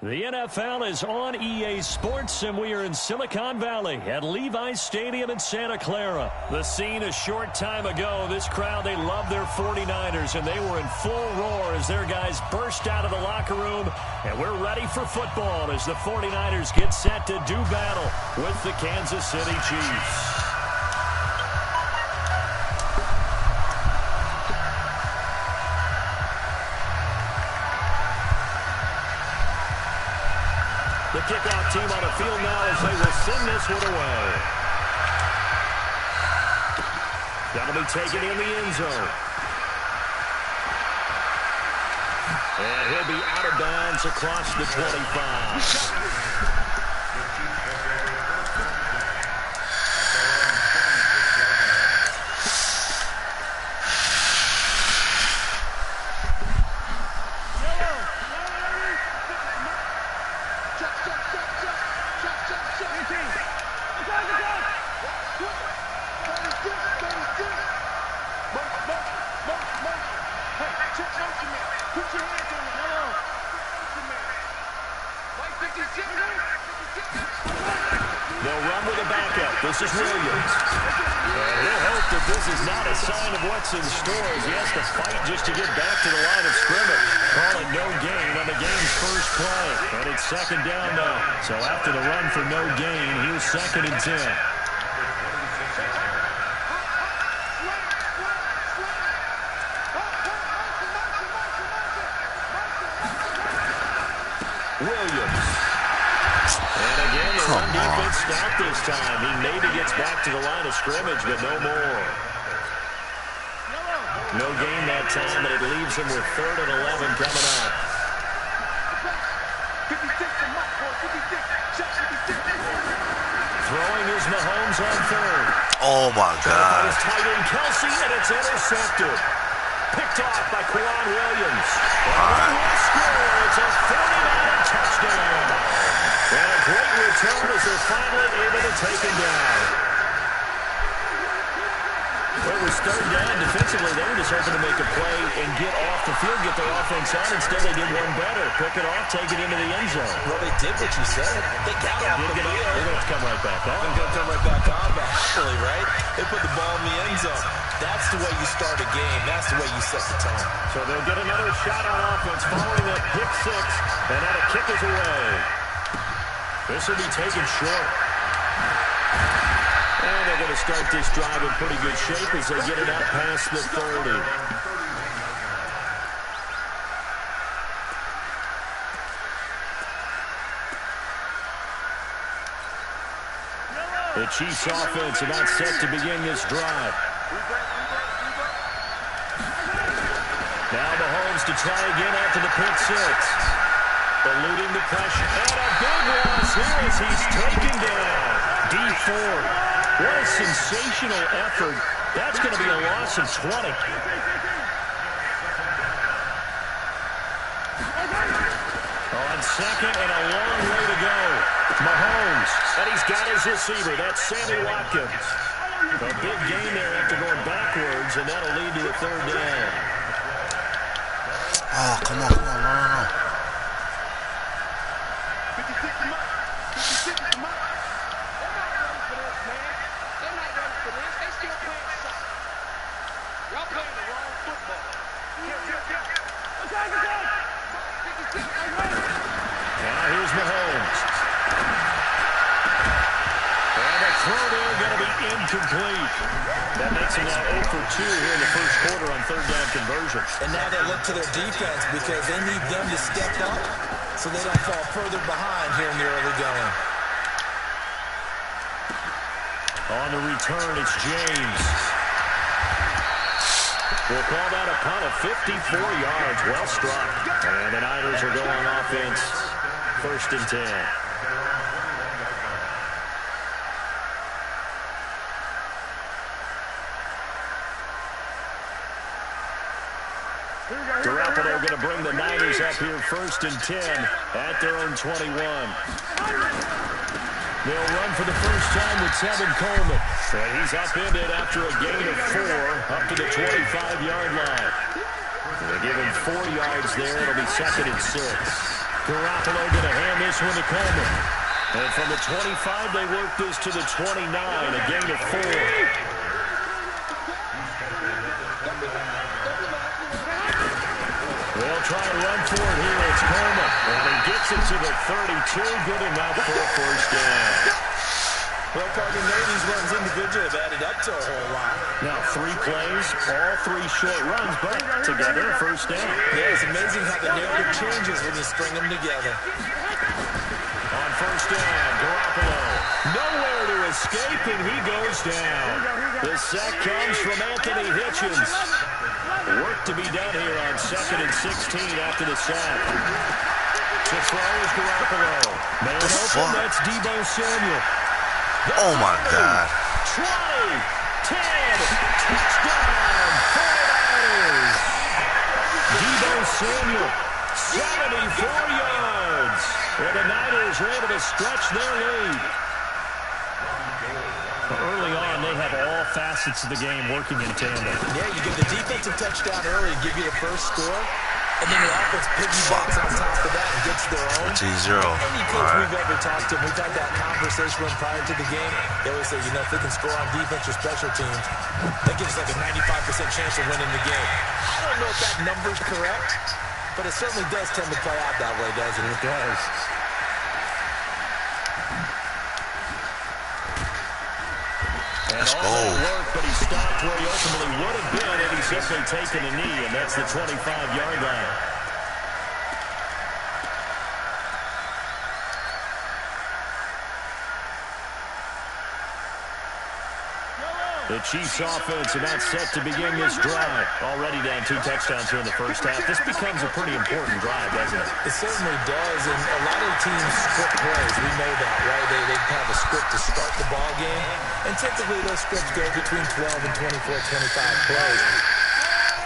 The NFL is on EA Sports, and we are in Silicon Valley at Levi's Stadium in Santa Clara. The scene a short time ago, this crowd, they love their 49ers, and they were in full roar as their guys burst out of the locker room, and we're ready for football as the 49ers get set to do battle with the Kansas City Chiefs. The kickoff team on the field now as they will send this one away. That'll be taken in the end zone. And he'll be out of bounds across the 25. They'll run with a backup. This is Williams. And he'll hope that this is not a sign of what's in store as he has to fight just to get back to the line of scrimmage. Call it no gain on the game's first play. And it's second down now. So after the run for no gain, here's 2nd and 10. Williams. And again, the run defense stopped this time. He maybe gets back to the line of scrimmage, but no more. No gain that time, but it leaves him with 3rd and 11 coming up. Throwing is Mahomes on 3rd. Oh, my God. It's tight end Kelsey, and it's intercepted. Picked off by Quan Williams. And they will score. It's a 49er touchdown. And a great return as they're finally able to take him down. Well, it was 3rd down. Defensively, they were just hoping to make a play and get off the field, get their offense on. Instead, they did one better. Pick it off, take it into the end zone. Well, they did what you said. They got off the field. They're going to come right back on. They're going to come right back on, but actually, right? They put the ball in the end zone. That's the way you start a game. That's the way you set the tone. So they'll get another shot on offense following that pick 6, and now the kick is away. This will be taken short. And they're going to start this drive in pretty good shape as they get it out past the 30. The Chiefs offense about set to begin this drive. Now Mahomes to try again after the pick 6. Eluding the pressure. And a big loss here as he's taken down. Dee Ford. What a sensational effort. That's going to be a loss of 20. On 2nd and a long way to go. Mahomes. And he's got his receiver. That's Sammy Watkins. A big gain there after going backwards, and that'll lead to the 3rd down. Oh, come on, no. Now here's Mahomes. And the throw there going to be incomplete. That makes him now 0 for 2 here in the first quarter on 3rd down conversions. And now they look to their defense because they need them to step up so they don't fall further behind here in the early going. On the return, it's James. We'll call that a punt of 54 yards. Well struck. And the Niners are going offense. 1st and 10. Garoppolo going to bring the Niners up here 1st and 10 at their own 21. They'll run for the first time with Tevin Coleman. And he's upended after a gain of 4 up to the 25-yard line. They give him 4 yards there. It'll be 2nd and 6. Garoppolo going to hand this one to Coleman. And from the 25, they work this to the 29, a gain of 4. They'll try and run for it here. It's Coleman. And he gets it to the 32. Good enough for a first down. Well, partner, none of these runs individually have added up to a whole lot. Now 3 plays, all 3 short runs, but together, first down. Yeah, it's amazing how the narrative changes when you string them together. On first down, Garoppolo. Nowhere to escape, and he goes down. The sack comes from Anthony Hitchens. Work to be done here on 2nd and 16 after the sack. To throw is Garoppolo. Man open, that's Deebo Samuel. Oh, my God. 20, 10, touchdown, 49ers. Deebo Samuel, 74 yards. And the Niners are able to stretch their lead. Early on, they have all facets of the game working in tandem. Yeah, you give the defensive touchdown early, give you the first score, and then the offense piggybacks on top of that and gets their own. It's 0. Any coach we've ever talked to, we've had that conversation when prior to the game, they always say, you know, if they can score on defense or special teams, that gives like a 95% chance of winning the game. I don't know if that number's correct, but it certainly does tend to play out that way, doesn't it? It does. Let's go. Work, but he stopped where he ultimately would have been had he simply taken a knee, and that's the 25-yard line. The Chiefs offense about set to begin this drive. Already down 2 touchdowns here in the first half. This becomes a pretty important drive, doesn't it? It certainly does, and a lot of teams script plays. We know that, right? They have a script to start the ball game, and typically those scripts go between 12 and 24, 25 plays.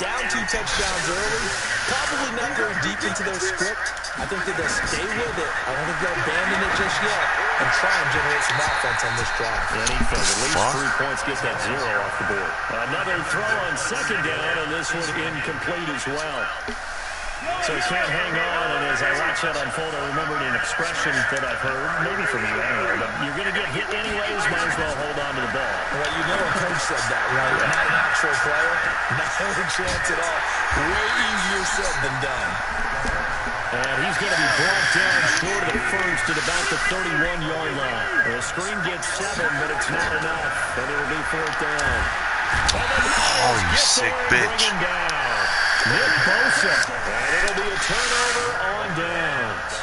Down 2 touchdowns early, probably not going deep into their script. I think that they'll stay with it. I don't think they'll abandon it just yet and try and generate some offense on this drive. Anything, at least 3 points, get that 0 off the board. Another throw on 2nd down, and this one incomplete as well. So he can't hang on, and as I watch that unfold, I remembered an expression that I've heard, maybe from you, I don't know, but you're going to get hit anyways, might as well hold on to the ball. Well, you know a coach said that, right? Yeah. Not an actual player, not a chance at all. Way easier said than done. And he's going to be brought down short of the first at about the 31-yard line. The screen gets 7, but it's not enough, and it'll be 4th down. Oh, you sick bitch. Nick Bosa, and it'll be a turnover on downs.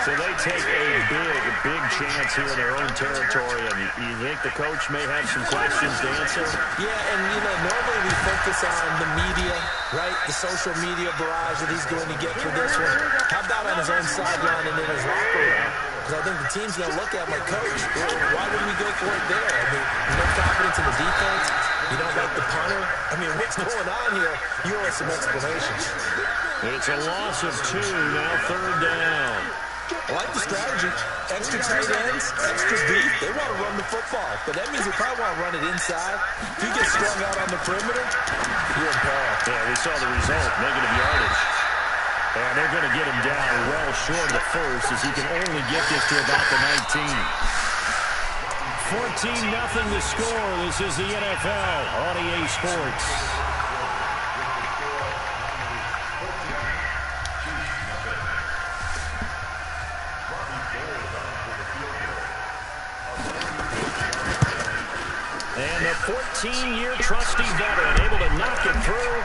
So they take a big chance here in their own territory, and you think the coach may have some questions to answer? Yeah, and, you know, normally we focus on the media, right, the social media barrage that he's going to get for this one. How about on his own sideline and in his locker room? Because I think the team's going to look at him like, Coach, why would we go for it there? I mean, no confidence in the defense. You don't like the punter? I mean, what's going on here? You owe us some explanations. It's a loss of 2, now 3rd down. I like the strategy. Extra tight ends, extra deep. They want to run the football, but that means they probably want to run it inside. If you get strung out on the perimeter, you're in peril. Yeah, we saw the result, negative yardage. And they're going to get him down well short of the first, as he can only get this to about the 19. 14-0 the score. This is the NFL on EA Sports. And the 14-year trusty veteran able to knock it through.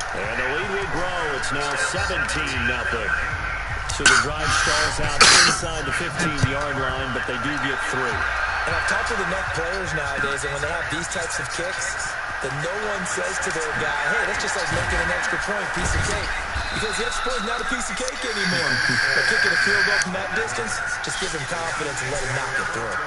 And the lead will grow. It's now 17-0. So the drive stalls out inside the 15-yard line, but they do get through. And I've talked to the Net players nowadays, and when they have these types of kicks, then no one says to their guy, hey, that's just like making an extra point, piece of cake. Because the extra point is not a piece of cake anymore. But kicking a field goal from that distance, just give him confidence and let him knock it through.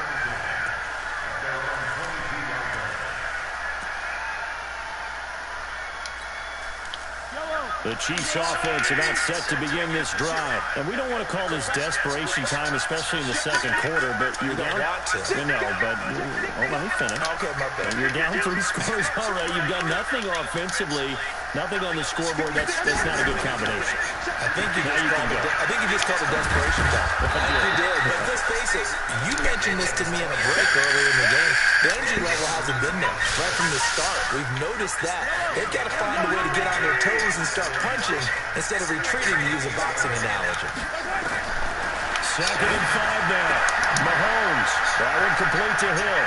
The Chiefs offense about set to begin this drive. And we don't want to call this desperation time, especially in the second quarter, but you're down. You know, but let me finish. Okay, my bad. You're down 3 scores already. You've done nothing offensively, nothing on the scoreboard. That's not a good combination. I think you just called a desperation foul. You did. But let's face it, you mentioned this to me in a break earlier in the game. The energy level hasn't been there right from the start. We've noticed that. They've got to find a way to get on their toes and start punching instead of retreating, to use a boxing analogy. 2nd and 5 now. Mahomes. That one complete to Hill.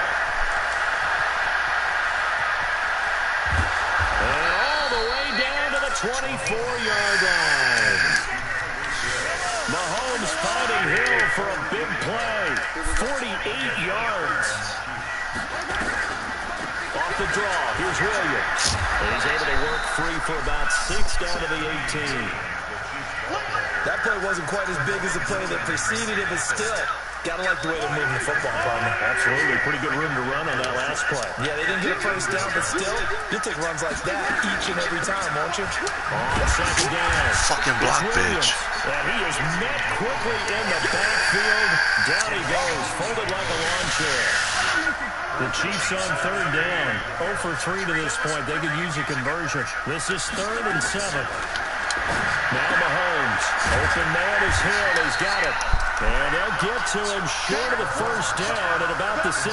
And all the way down to the 24-yard line. Mahomes finding Hill for a big play. 48 yards. Off the draw. Here's Williams. And he's able to work free for about 6 down to the 18. That play wasn't quite as big as the play that preceded it, but still, gotta like the way they're moving the football, partner. Absolutely. Pretty good room to run on that last play. Yeah, they didn't get a first down, but still, you'll take runs like that each and every time, won't you? On 2nd down. Fucking block, bitch. And he is met quickly in the backfield. Down he goes, folded like a lawn chair. The Chiefs on 3rd down. 0 for 3 to this point. They could use a conversion. This is 3rd and 7. Now Mahomes. Open man is Hill. He's got it. And they'll get to him short of the first down at about the 16.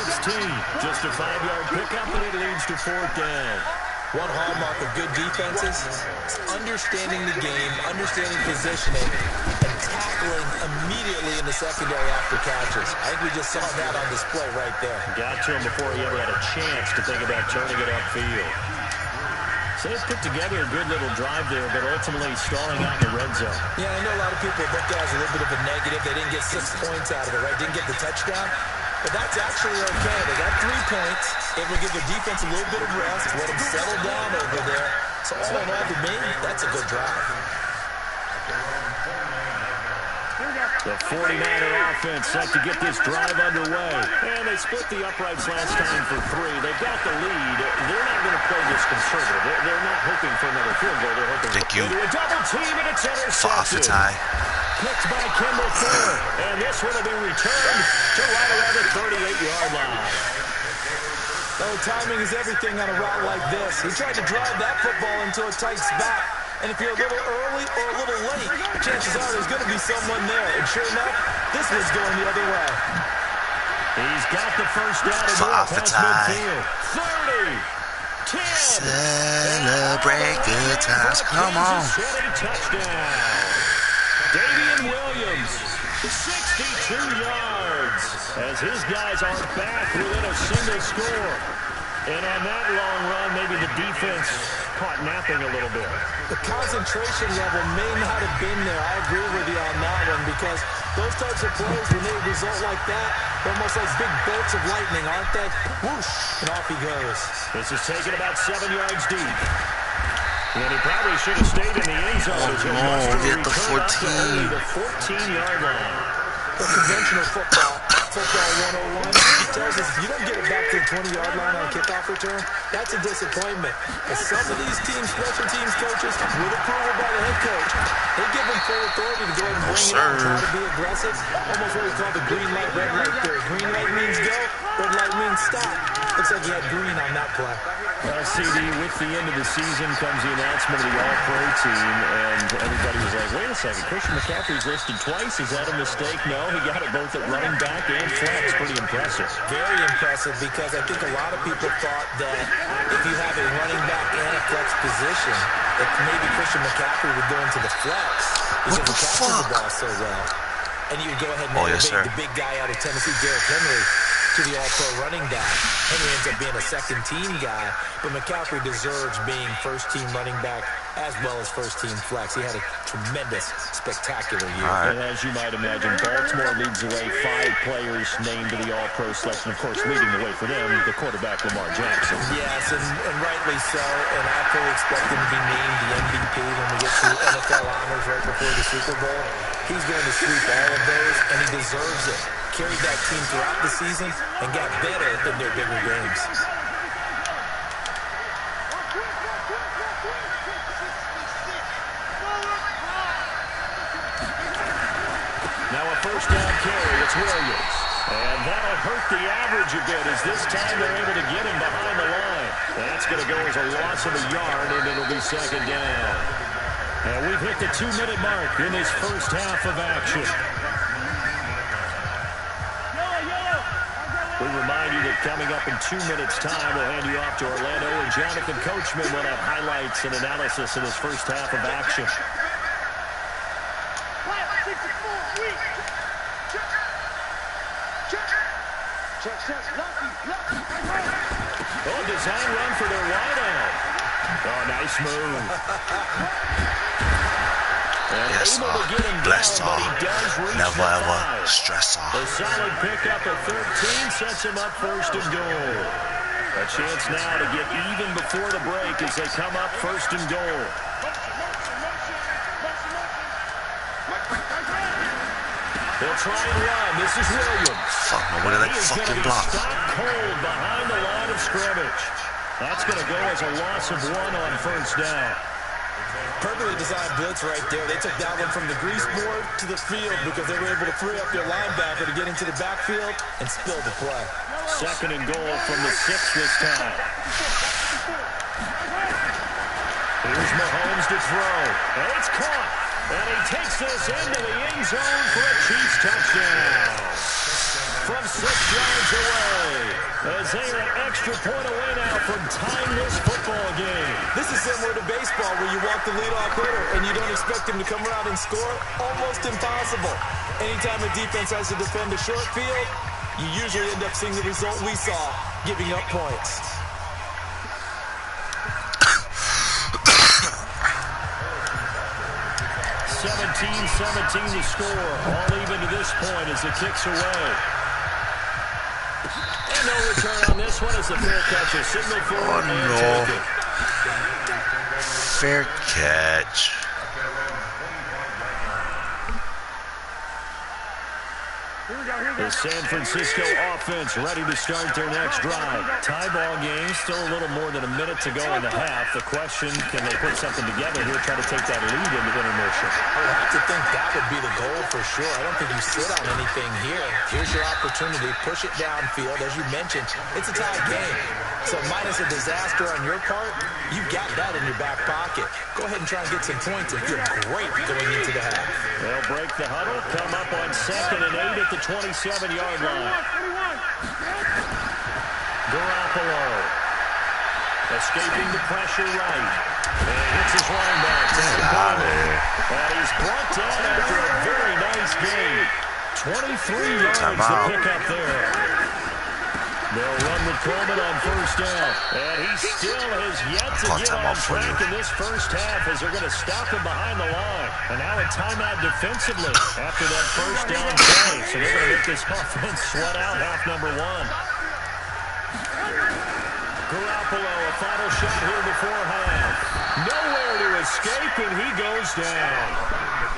Just a 5-yard pickup, and it leads to 4th down. One hallmark of good defenses is understanding the game, understanding positioning, and tackling immediately in the secondary after catches. I think we just saw that on display right there. Got to him before he ever had a chance to think about turning it upfield. So they've put together a good little drive there, but ultimately stalling out in the red zone. Yeah, I know a lot of people look at it as a little bit of a negative. They didn't get 6 points out of it, right? Didn't get the touchdown. But that's actually okay. They got 3 points. It will give the defense a little bit of rest, let them settle down over there. So all in all, to me, that's a good drive. The 49er offense set to get this drive underway. And they split the uprights last time for 3. They've got the lead. They're not going to play this conservative. They're not hoping for another field goal. They're hoping to a double team, and it's intercepted. Picked by Kendall Fuller. And this one will be returned to right around the 38-yard line. Oh, timing is everything on a route like this. He tried to drive that football into a tight spot. And if you're a little early or a little late, chances are there's going to be someone there. And sure enough, this one's going the other way. He's got the first down and more past midfield. 30, 10. Celebrate good times. Come on. Touchdown. Davian Williams, 62 yards, as his guys are back within a single score. And on that long run, maybe the defense caught napping a little bit. The concentration level may not have been there. I agree with you on that one, because those types of plays, when they result like that, they're almost like big bolts of lightning, aren't they? Whoosh, and off he goes. This is taken about 7 yards deep. And he probably should have stayed in the end zone. Get the 14. The 14-yard line. The conventional football 101 tells us if you don't get it back to the 20-yard line on a kickoff return, that's a disappointment. But some of these teams, special teams coaches, with approval by the head coach, they give them full authority to go ahead and bring it out, try to be aggressive. Almost what we call the green light, red light theory. Green light means go, red light means stop. Looks like you had green on that play. Well, CD, with the end of the season comes the announcement of the All-Pro team, and everybody was like, wait a second, Christian McCaffrey's listed twice. Is that a mistake? No, he got it both at running back and flex. Pretty impressive. Very impressive, because I think a lot of people thought that if you have a running back and a flex position, that maybe Christian McCaffrey would go into the flex because he catches the ball so well. And you would go ahead and elevate the big guy out of Tennessee, Derrick Henry, to the All-Pro running back. Henry ends up being a second-team guy, but McCaffrey deserves being first-team running back as well as first-team flex. He had a tremendous, spectacular year. And as you might imagine, Baltimore leads the way. 5 players named to the All-Pro selection. Of course, leading the way for them, the quarterback, Lamar Jackson. Yes, and rightly so. And I fully expect him to be named the MVP when we get to NFL honors right before the Super Bowl. He's going to sweep all of those, and he deserves it. Carried that team throughout the season and got better in their bigger games. Now a first down carry, it's Williams. And that'll hurt the average a bit, as this time they're able to get him behind the line. That's going to go as a loss of a yard, and it'll be second down. And we've hit the 2-minute mark in this first half of action. We remind you that coming up in 2 minutes' time, we'll hand you off to Orlando, and Jonathan Coachman will have highlights and analysis in this first half of action. Oh, design run for their wideout. Oh, nice move. Yes, bless all. Never ever stress all. A solid pickup at 13 sets him up first and goal. A chance now to get even before the break as they come up first and goal. They'll try and run. This is Williams. Fuck, no, what did that fucking block? Stop cold behind the line of scrimmage. That's going to go as a loss of 1 on first down. Perfectly designed blitz right there. They took that one from the grease board to the field because they were able to free up their linebacker to get into the backfield and spill the play. Second and goal from the 6 this time. Here's Mahomes to throw. And it's caught. And he takes this into the end zone for a Chiefs touchdown. From 6 yards away, as they are an extra point away now from tying this football game. This is similar to baseball where you walk the leadoff hitter and you don't expect him to come around and score. Almost impossible. Anytime a defense has to defend a short field, you usually end up seeing the result we saw, giving up points. (17-17) the score. All even to this point as it kicks away. And no return on this one as the fair catch is signaled for and taken. Fair catch. The San Francisco offense ready to start their next drive. Tie ball game, still a little more than a minute to go in the half. The question, can they put something together here, try to take that lead into intermission? I would have to think that would be the goal for sure. I don't think you sit on anything here. Here's your opportunity. Push it downfield. As you mentioned, it's a tie game. So minus a disaster on your part, you've got that in your back pocket. Go ahead and try and get some points and feel great going into the half. They'll break the huddle, come up on 2nd and 8 at the 27-yard line. Garoppolo escaping the pressure right. And he hits his linebacker. And he's brought down after a very nice game. 23 yards to pick up there. They'll run with Coleman on first down. And he still has yet to get on track in this first half as they're going to stop him behind the line. And now a timeout defensively after that first down play. So they're going to make this offense sweat out half number 1. Garoppolo, a final shot here before half. Nowhere to escape, and he goes down.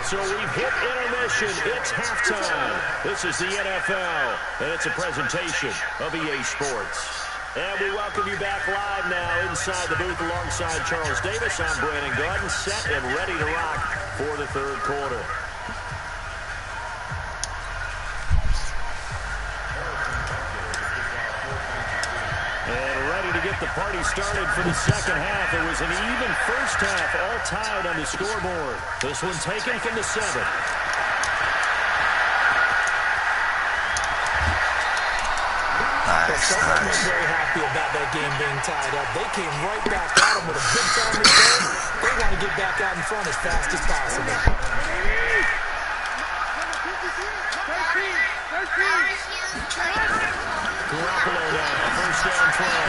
So we've hit intermission. It's halftime. This is the NFL, and it's a presentation of EA Sports. And we welcome you back live now inside the booth alongside Charles Davis. I'm Brandon Garden, set and ready to rock for the third quarter. And ready to get the party started for the second half. It was an even first half, all tied on the scoreboard. This one taken from the 7. Nice. I'm very happy about that game being tied up. They came right back at them with a big-time return. They want to get back out in front as fast as possible. Garoppolo now, first down throw.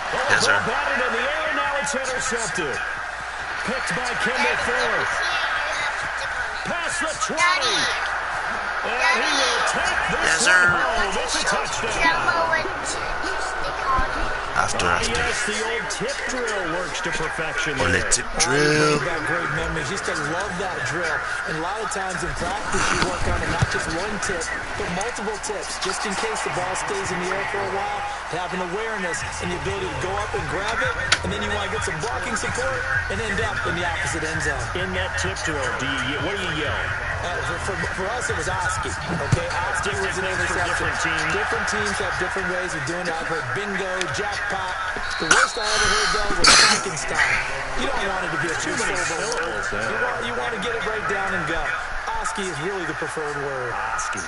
Yes, sir. Batted in the air, now it's intercepted. Picked by Kendall Ford. Past the 20. And he will take this one home. It's a touchdown. After. Yes, the old tip drill works to perfection. Or the tip drill. Got great memories. Used to love that drill. And a lot of times in practice, you work on it, not just one tip, but multiple tips, just in case the ball stays in the air for a while. Having awareness and the ability to go up and grab it, and then you want to get some blocking support and end up in the opposite end zone. In that tip drill, what do you yell? For us, it was Oski. Okay, Oski was an interception. Different teams have different ways of doing it. I've heard bingo, jackpot. The worst I ever heard, though, was Frankenstein. You don't want it to be a two-syllable word. You want to get it right down and go. Oski is really the preferred word. Oski.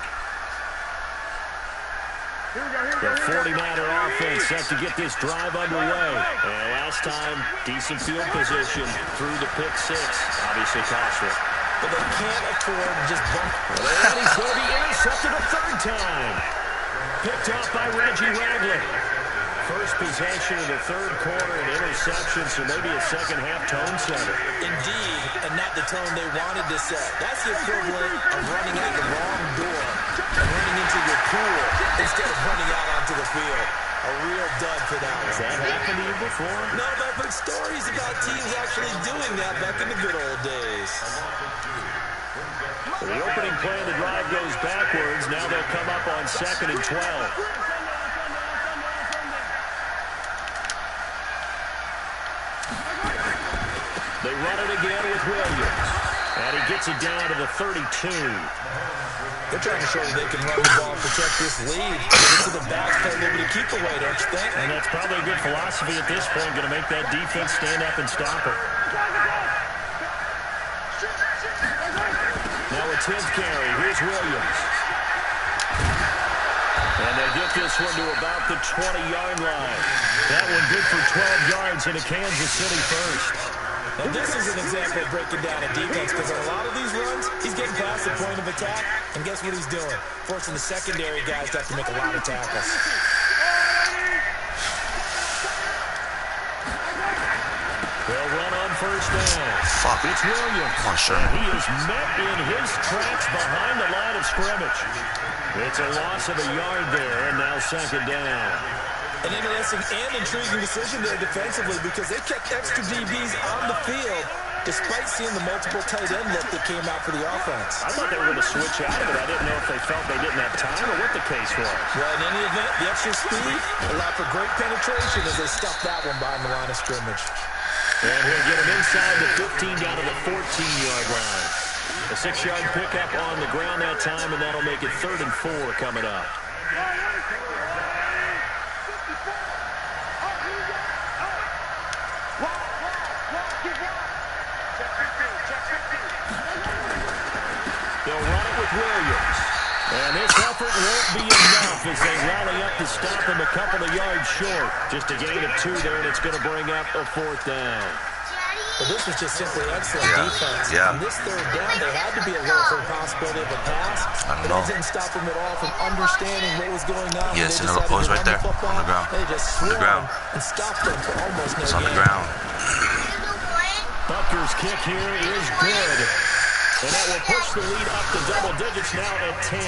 The 49er offense set to get this drive underway. And last time, decent field position through the pick six. Obviously costly. But they can't afford to just bump. And he's going to be intercepted a third time. Picked off by Reggie Ragland. First possession of the third quarter, an interception, so maybe a second-half tone setter. Indeed, and not the tone they wanted to set. That's the equivalent of running out the wrong door and running into your pool instead of running out onto the field. A real dud for that one. Has that happened to you before? No, but I've heard stories about teams actually doing that back in the good old days. The opening play of the drive goes backwards. Now they'll come up on 2nd and 12. They run it again with Williams. And he gets it down to the 32. They're trying to show that they can run the ball and protect this lead. Get to the back, play a little bit of keep away, don't you think? And that's probably a good philosophy at this point, going to make that defense stand up and stop it. Now a 10th carry. Here's Williams. And they get this one to about the 20-yard line. That one good for 12 yards into Kansas City first. Now this is an example of breaking down a defense because on a lot of these runs, he's getting past the point of attack, and guess what he's doing? Forcing the secondary guys to have to make a lot of tackles. They'll run on first down. Fuck. It's Williams. Come on, Sherman. He is met in his tracks behind the line of scrimmage. It's a loss of a yard there, and now 2nd down. An interesting and intriguing decision there defensively because they kept extra DBs on the field despite seeing the multiple tight end look that came out for the offense. I thought they were going to switch out of it. I didn't know if they felt they didn't have time or what the case was. Well, in any event, the extra speed allowed for great penetration as they stuffed that one behind the line of scrimmage. And he'll get him inside the 15 down to the 14-yard line. A 6-yard pickup on the ground that time, and that'll make it 3rd and 4 coming up. They'll run it with Williams. And this effort won't be enough as they rally up to stop him a couple of yards short. Just a gain of 2 there, and it's going to bring up a 4th down. Well, this was just simply excellent defense. Yeah. On this 3rd down, there had to be a little bit of possibility of a pass. I don't but know. that didn't stop them at all from understanding what was going on. Yeah, They it's another decided post to right run there, football. on the ground. They just On the ground. swarmed and stopped them for almost no It's on the gain. ground. Butker's kick here is good. And that will push the lead up to double digits now at 10.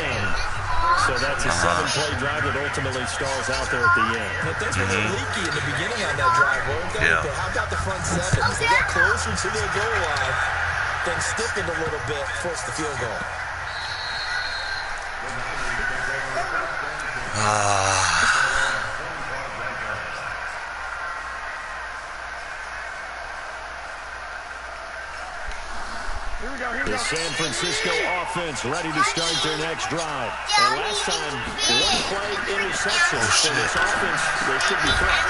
So that's a 7-play drive that ultimately stalls out there at the end. And things were a little leaky in the beginning on that drive, weren't they? Yeah. How about the front 7? As they got closer to their goal line, things stiffened a little bit, forced the field goal. The San Francisco offense ready to start their next drive. And last time, 1-play interception. So this offense, they should be fresh.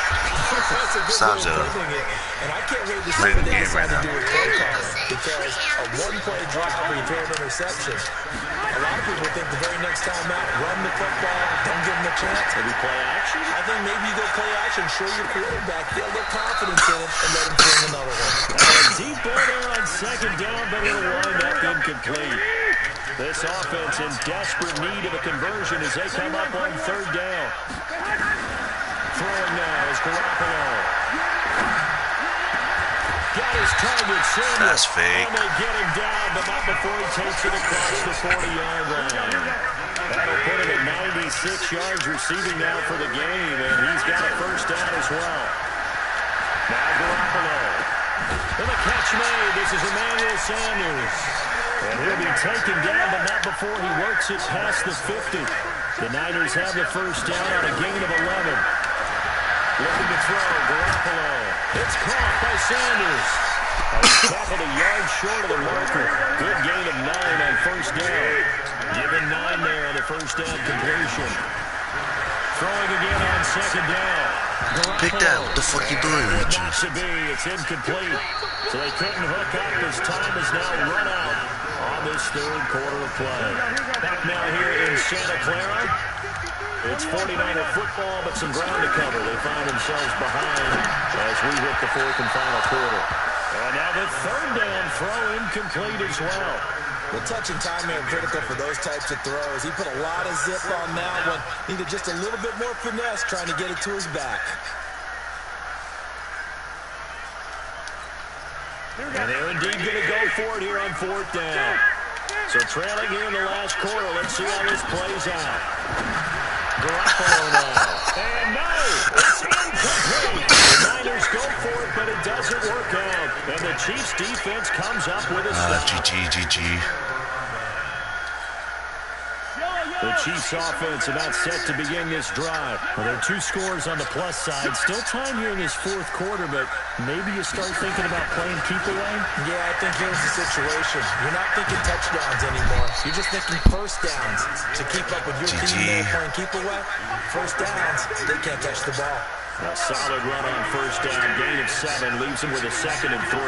That's a good Stops way of it. putting it. And I can't wait to see Playing what the they game decide right to do now. with play calling. Because a 1-play drive where you throw an interception, a lot of people think the very next time out, run the football, don't give them a chance. Maybe play action? I think maybe you go play action, show your quarterback, get a little confidence in him, and let him throw another one. Deep ball there on 2nd down, but it'll wind up incomplete. This offense in desperate need of a conversion as they come up on 3rd down. Throwing now is Garoppolo. Got his target, Samuel. That's fake. And they get him down, but not before he takes it across the 40-yard line. That'll put it at 96 yards receiving now for the game, and he's got a 1st down as well. Now Garoppolo. And the catch made. This is Emmanuel Sanders. And he'll be taken down, but not before he works it past the 50. The Niners have the 1st down on a gain of 11. Looking to throw, Garoppolo. It's caught by Sanders. And he's tackled a yard short of the marker. Good gain of 9 on 1st first down completion. Throwing again on second down. Pick that. What the fuck you doing, Richie? Not to be. It's incomplete. So they couldn't hook up as time is now run out on this third quarter of play. Back now here in Santa Clara. It's 49er football, but some ground to cover. They find themselves behind as we hit the fourth and final quarter. And now the third down throw incomplete as well. The touch and time are critical for those types of throws. He put a lot of zip on that one. Needed just a little bit more finesse trying to get it to his back. And they're indeed going to go for it here on fourth down. So trailing here in the last quarter. Let's see how this plays out. Garoppolo now. And no, it's incomplete. The Niners go for it, but it doesn't work out. And the Chiefs defense comes up with a stop. GG. The Chiefs offense about set to begin this drive. Well, there are 2 scores on the plus side. Still time here in this fourth quarter, but maybe you start thinking about playing keep away? Yeah, I think here's the situation. You're not thinking touchdowns anymore. You're just thinking first downs to keep up with your team there playing keep away. First downs, they can't catch the ball. A solid run on first down. Gain of 7 leaves him with a 2nd and 3.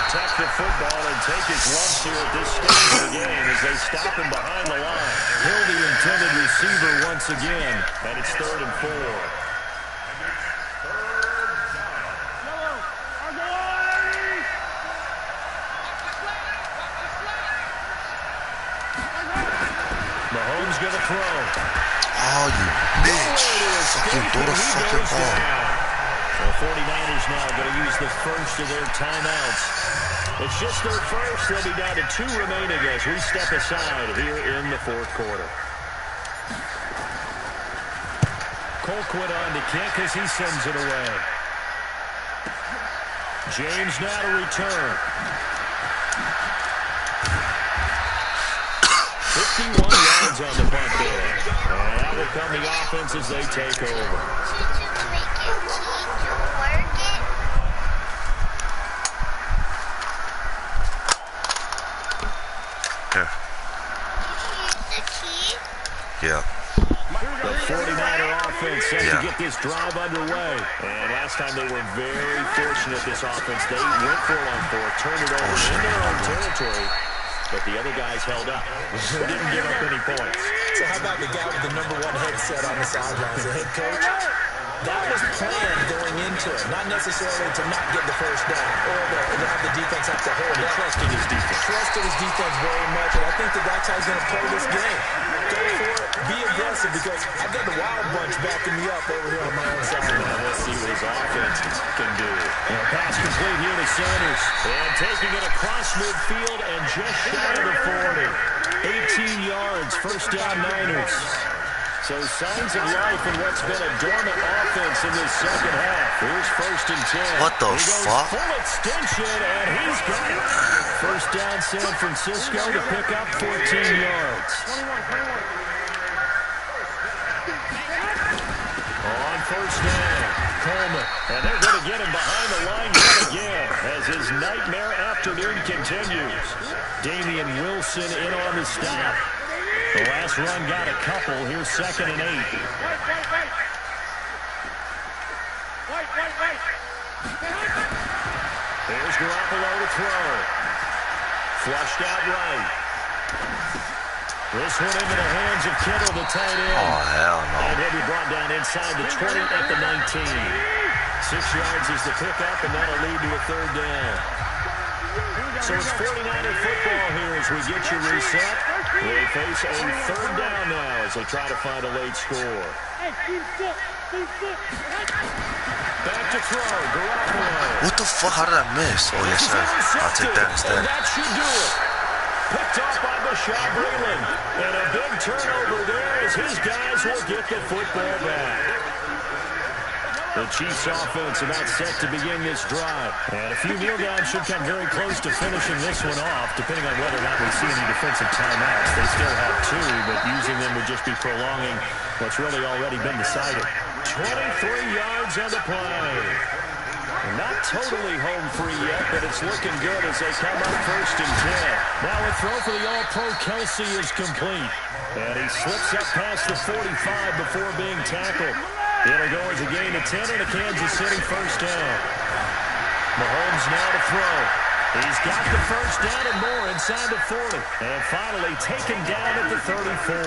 Protect the football and take his lumps here at this stage of the game as they stop him behind the line. Hill the intended receiver once again, and it's 3rd and 4. Mahomes gonna throw. Oh, you bitch. Fucking throw the fucking ball. The 49ers now going to use the first of their timeouts. It's just their first. They'll be down to 2 remaining as we step aside here in the fourth quarter. Colquitt on to kick as he sends it away. James now to return. 51 yards on the punt there. And out will come the offense as they take over. Yeah. The 49er offense set to get this drive underway. And last time they were very fortunate, this offense. They went for it on 4th, turned it over in their own territory, but the other guys held up. They didn't give up any points. So how about the guy with the #1 headset on the sidelines, the head coach? That was planned going into it, not necessarily to not get the first down or to have the defense have to hold it. Trusted his defense. Trusted his defense very much, and I think that's how he's going to play this game. Go for it, be aggressive, because I've got the Wild Bunch backing me up over here on my own side. Now let's see what his offense can do. And a pass complete here to Sanders. And taking it across midfield and just shy of the 40. 18 yards, first down Niners. So signs of life in what's been a dormant offense in this second half. Here's 1st and 10. What the fuck? Full extension, and he's got it. First down San Francisco to pick up 14 yards. On first down, Coleman. And they're going to get him behind the line yet again as his nightmare afternoon continues. Damian Wilson in on the stop. The last run got a couple. Here's 2nd and 8. There's Garoppolo to throw. Flushed out right. This one into the hands of Kittle, the tight end. Oh, hell no. And he'll be brought down inside the 20 at the 19. 6 yards is the pickup, and that'll lead to a 3rd down. So it's 49er football here as we get you reset. They face a 3rd down now as they try to find a late score. Back to throw, Garoppolo. What the fuck? How did I miss? Oh, yes, sir. I'll take that instead. And that should do it. Picked off by Bashaud Breeland. And a big turnover there as his guys will get the football back. The Chiefs offense about set to begin this drive. And a few kneel downs should come very close to finishing this one off, depending on whether or not we see any defensive timeouts. They still have 2, but using them would just be prolonging what's really already been decided. 23 yards on the play. Not totally home free yet, but it's looking good as they come up 1st and 10. Now a throw for the All-Pro Kelsey is complete. And he slips up past the 45 before being tackled. It'll go as a gain of 10 and a Kansas City 1st down. Mahomes now to throw. He's got the 1st down and more inside the 40. And finally taken down at the 34.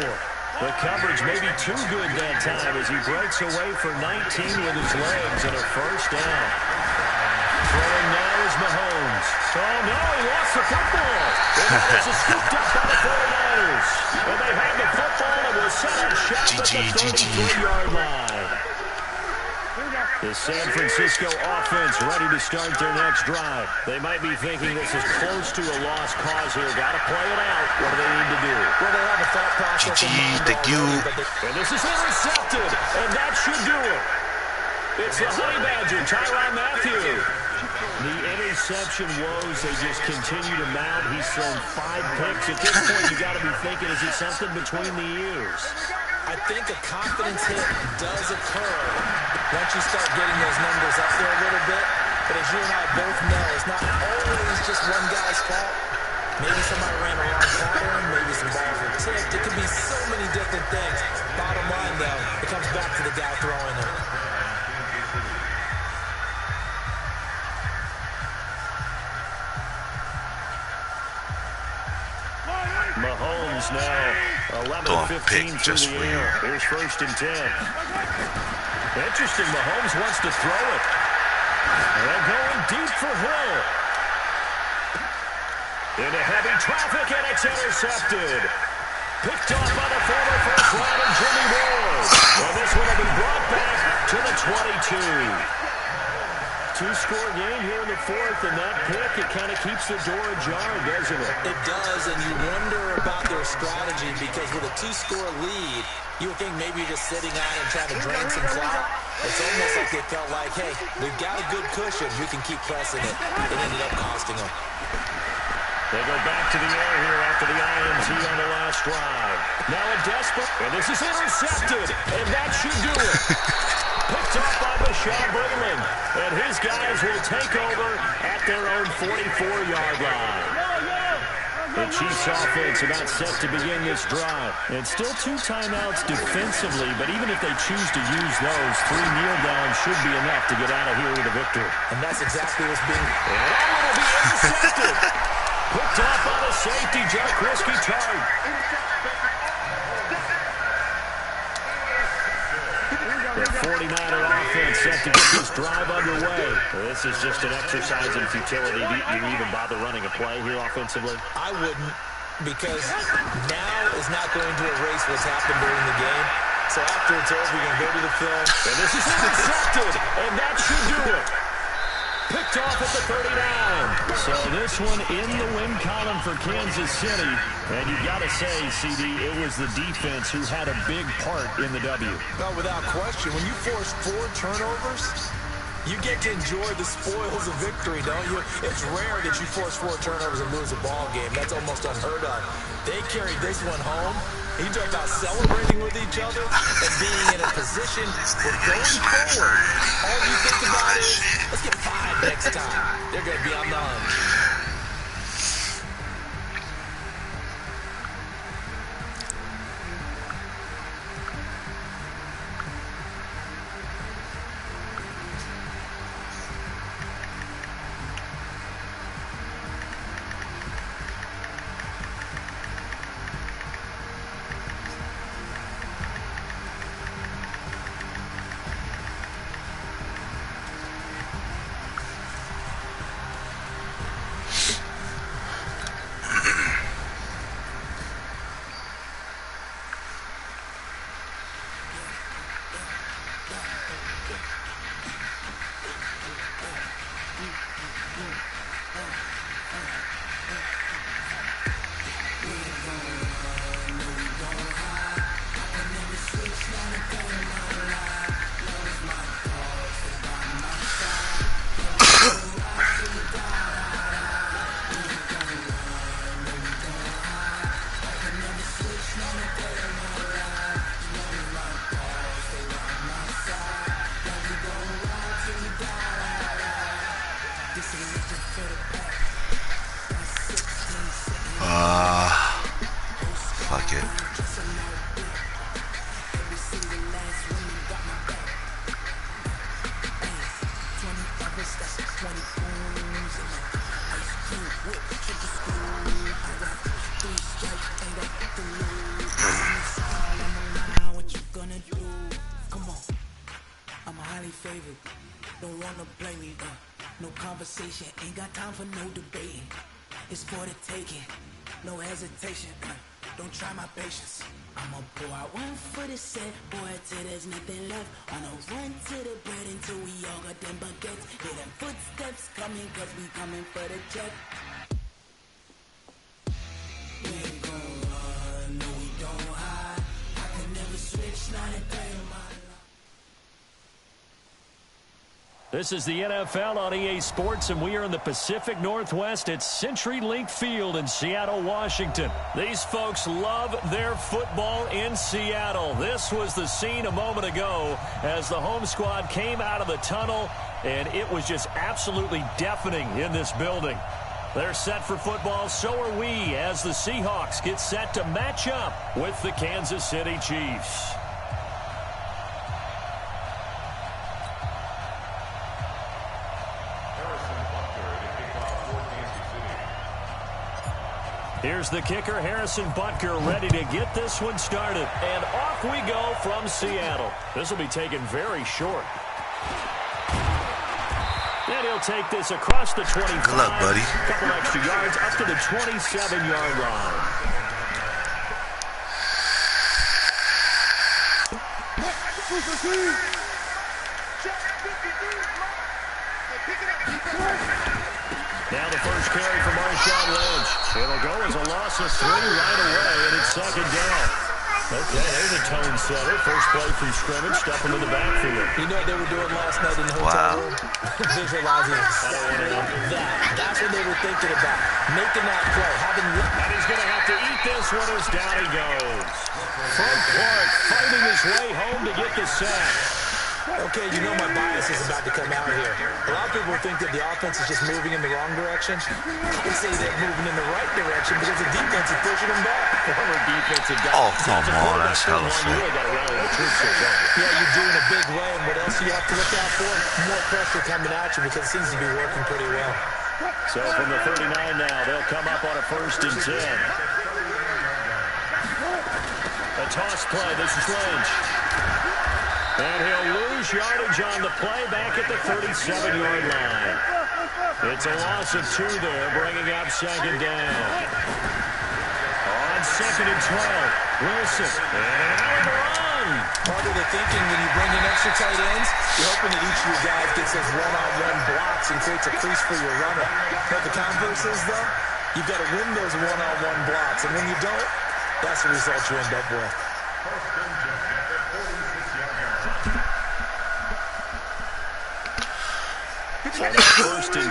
The coverage may be too good that time as he breaks away for 19 with his legs and a 1st down. Throwing now is Mahomes. Oh, no, he lost the football. It was scooped up by the 49ers. And they had the football and will set up shop at the 33-yard line. The San Francisco offense ready to start their next drive. They might be thinking this is close to a lost cause here. Got to play it out. What do they need to do? Well, they have a thought process. Thank you. And this is intercepted, and that should do it. It's the Honey Badger, Tyrann Mathieu. The interception woes, they just continue to mount. He's thrown 5 picks. At this point, you got to be thinking, is it something between the ears? I think a confidence hit does occur once you start getting those numbers up there a little bit. But as you and I both know, it's not always just one guy's fault. Maybe somebody ran a wrong pattern, maybe some balls were tipped. It could be so many different things. Bottom line, though, it comes back to the guy throwing it. Mahomes now 11-15 through the air. Here's 1st and 10. Interesting, Mahomes wants to throw it. And going deep for Hill. Into heavy traffic, and it's intercepted. Picked off by the former first rounder, Jimmy Ward. And this one will be brought back to the 22. Two-score game here in the 4th, and that pick, it kind of keeps the door ajar, doesn't it? It does, and you wonder about their strategy because with a 2-score lead, you would think maybe you're just sitting on and trying to drain some clock. It's almost like they felt like, hey, we've got a good cushion. We can keep pressing it. It ended up costing them. They go back to the air here after the INT on the last drive. Now a desperate, and this is intercepted, and that should do it. Picked up by Bashaud Breeland, and his guys will take over at their own 44-yard line. The Chiefs offense about set to begin this drive. And still 2 timeouts defensively, but even if they choose to use those, 3 kneel downs should be enough to get out of here with a victory. And that's exactly what's being... And that will be intercepted. Picked off by the safety, Jaquiski Tartt. The 49er offense set to get this drive underway. This is just an exercise in futility. Do you even bother running a play here offensively? I wouldn't, because now is not going to erase what's happened during the game. So after it's over, you're going to go to the film. And this is intercepted, and that should do it. Picked off at the 39. So this one in the win column for Kansas City. And you got to say, CD, it was the defense who had a big part in the W. No, without question. When you force 4 turnovers, you get to enjoy the spoils of victory, don't you? It's rare that you force 4 turnovers and lose a ball game. That's almost unheard of. They carried this one home. You talk about celebrating with each other and being in a position for going forward. All you think about is, let's get 5 next time. They're going to be on the hunt. like it. Don't wanna play me, no conversation, ain't got time for no debating. It's for the taking, no hesitation, don't try my patience. I'ma pour out one for the set, boy, till there's nothing left. On a run to the bread until we all got them baguettes. Hear them footsteps coming, cause we coming for the check. We ain't gon' run, no we don't hide. I can never switch, not a day of my life. This is the NFL on EA Sports, and we are in the Pacific Northwest at CenturyLink Field in Seattle, Washington. These folks love their football in Seattle. This was the scene a moment ago as the home squad came out of the tunnel, and it was just absolutely deafening in this building. They're set for football, so are we, as the Seahawks get set to match up with the Kansas City Chiefs. Here's the kicker, Harrison Butker, ready to get this one started. And off we go from Seattle. This will be taken very short. And he'll take this across the 25. Good luck, buddy. A couple extra yards up to the 27-yard line. Now the first carry for Marshawn Lynch. It'll go as a loss of 3 right away, and it's second down. Okay, there's a tone setter. First play from scrimmage, stuff him in the backfield. You know what they were doing last night in the hotel room? Visualizing that. That's what they were thinking about. Making that play. And he's going to have to eat this one as down he goes. Frank Clark fighting his way home to get the sack. Okay, you know my bias is about to come out here. A lot of people think that the offense is just moving in the wrong direction. I say they're moving in the right direction because the defense is pushing them back. Former defensive guy. Oh, come on, that's hella slow. Yeah, you're doing a big way, and what else do you have to look out for? More pressure coming at you because it seems to be working pretty well. So from the 39 now, they'll come up on a 1st and 10. A toss play. This is Lynch. And he'll lose yardage on the play back at the 37-yard line. It's a loss of 2 there, bringing up second down. On 2nd and 12, Wilson. And out of the run. Part of the thinking when you bring in extra tight ends, you're hoping that each of your guys gets those one-on-one blocks and creates a crease for your runner. But the converse is, though, you've got to win those one-on-one blocks. And when you don't, that's the result you end up with. On a 1st and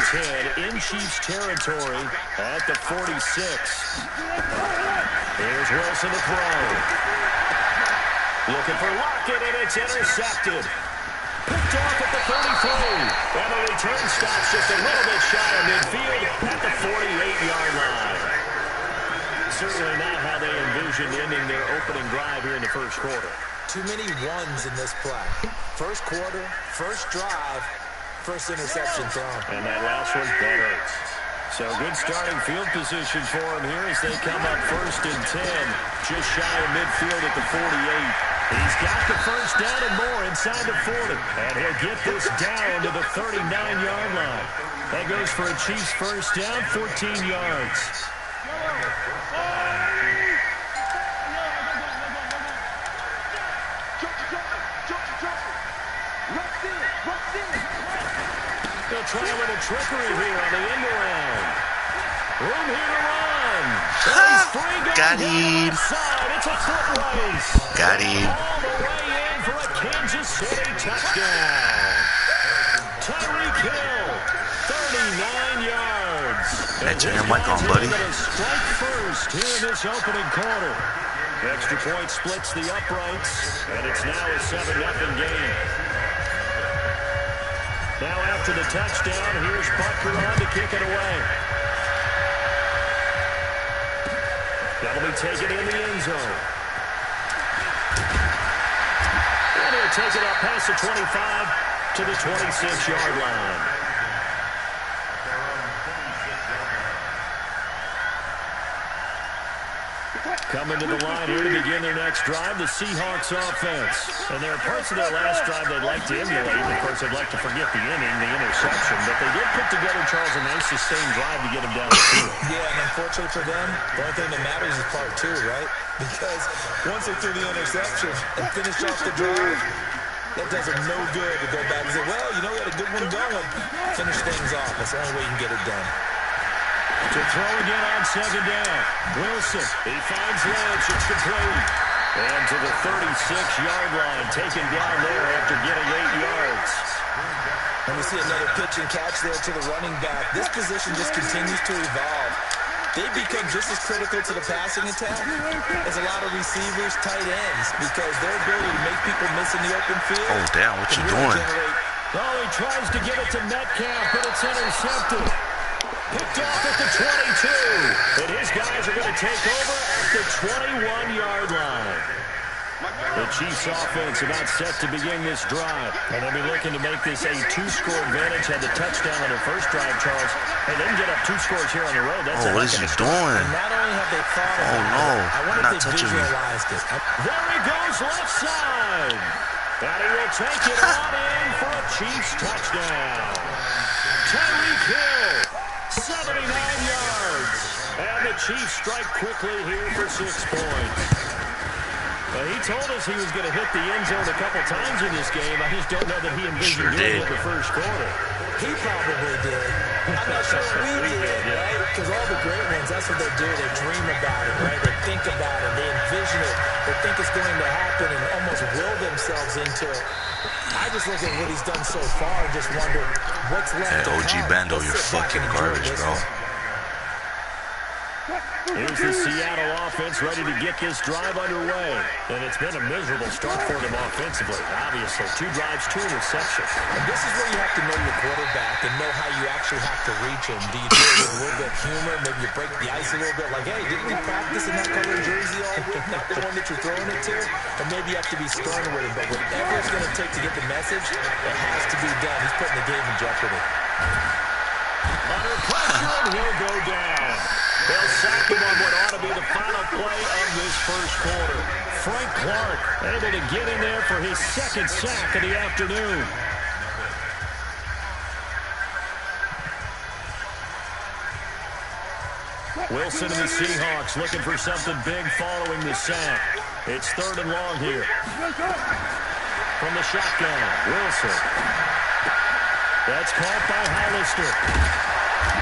10 in Chiefs territory at the 46. Here's Wilson to throw. Looking for Lockett, and it's intercepted. Picked off at the 33. And the return stops just a little bit shy of midfield at the 48-yard line. Certainly not how they envisioned ending their opening drive here in the first quarter. Too many ones in this play. First quarter, first drive, first interception thrown. And that last one, that hurts. So good starting field position for him here as they come up 1st and 10. Just shy of midfield at the 48. He's got the first down and more inside the 40. And he'll get this down to the 39-yard line. That goes for a Chiefs first down, 14 yards. They'll try a little trickery here on the end around. Room here to run. Got him. It's a foot race. Got him. All the way in for a Kansas City touchdown. Tyreek Hill, 39 yards. Turn your mic on, buddy. Strike first here in this opening quarter. Extra point splits the uprights, and it's now a 7-0 game. Now after the touchdown, here's Butker on to kick it away. Got That'll be taken in the end zone. And he'll take it up past the 25 to the 26-yard line. Coming to the line here to begin their next drive, the Seahawks offense. And there are parts of their last drive they'd like to emulate. Of course, they'd like to forget the inning, the interception. But they did put together, Charles, a nice sustained drive to get them down the field. Yeah, and unfortunately for them, the only thing that matters is part two, right? Because once they threw the interception and finished off the drive, that does them no good to go back and say, well, you know, we had a good one going. Finish things off. That's the only way you can get it done. To throw again on second down. Wilson, he finds Lynch. It's complete. And to the 36-yard line, taken down there after getting 8 yards. And we see another pitch and catch there to the running back. This position just continues to evolve. They become just as critical to the passing attack as a lot of receivers, tight ends, because their ability to make people miss in the open field. Oh, damn, what you doing? Oh, he tries to give it to Metcalf, but it's intercepted. Picked off at the 22. And his guys are going to take over at the 21-yard line. The Chiefs offense about set to begin this drive. And they'll be looking to make this a 2-score advantage. Had the touchdown on their first drive, Charles. And they can get up 2 scores here on the road. That's what is he doing? And not only have they thought about no. I wonder not if they touching me. visualized it. There he goes, left side. And he will take it on in for a Chiefs touchdown. Tyreek Hill, 79 yards. And the Chiefs strike quickly here for 6 points. He told us he was going to hit the end zone a couple times in this game. I just don't know that he envisioned doing it in the first quarter. He probably did. I'm not sure we did, right? Because all the great ones, that's what they do. They dream about it, right? They think about it. They envision it. They think it's going to happen and almost will themselves into it. I just look at what he's done so far and just wonder what's left to OG Bando, you're fucking garbage, bro. Here's the Seattle offense ready to get this drive underway. And it's been a miserable start for them offensively. Obviously, 2 drives, 2 interceptions. And this is where you have to know your quarterback and know how you actually have to reach him. Do you do it with a little bit of humor? Maybe you break the ice a little bit. Like, hey, didn't we practice in that color jersey all week? Not the one that you're throwing it to? And maybe you have to be stern with him. But whatever it's going to take to get the message, it has to be done. He's putting the game in jeopardy. Under pressure, and he'll go down. They'll sack him on what ought to be the final play of this first quarter. Frank Clark able to get in there for his 2nd sack of the afternoon. Wilson and the Seahawks looking for something big following the sack. It's 3rd and long here. From the shotgun, Wilson. That's caught by Hollister.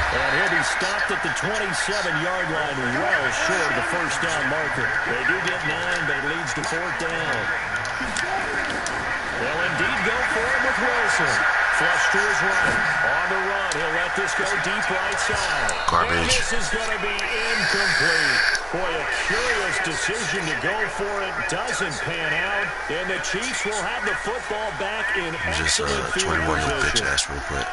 And he'll be stopped at the 27-yard line, well short of the first down marker. They do get 9, but it leads to 4th down. They'll indeed go for it with Wilson. Flush to his right. On the run, he'll let this go deep right side. Garbage. And this is going to be incomplete. Boy, a curious decision to go for it. Doesn't pan out. And the Chiefs will have the football back in excellent field 21 little position. bitch ass real quick.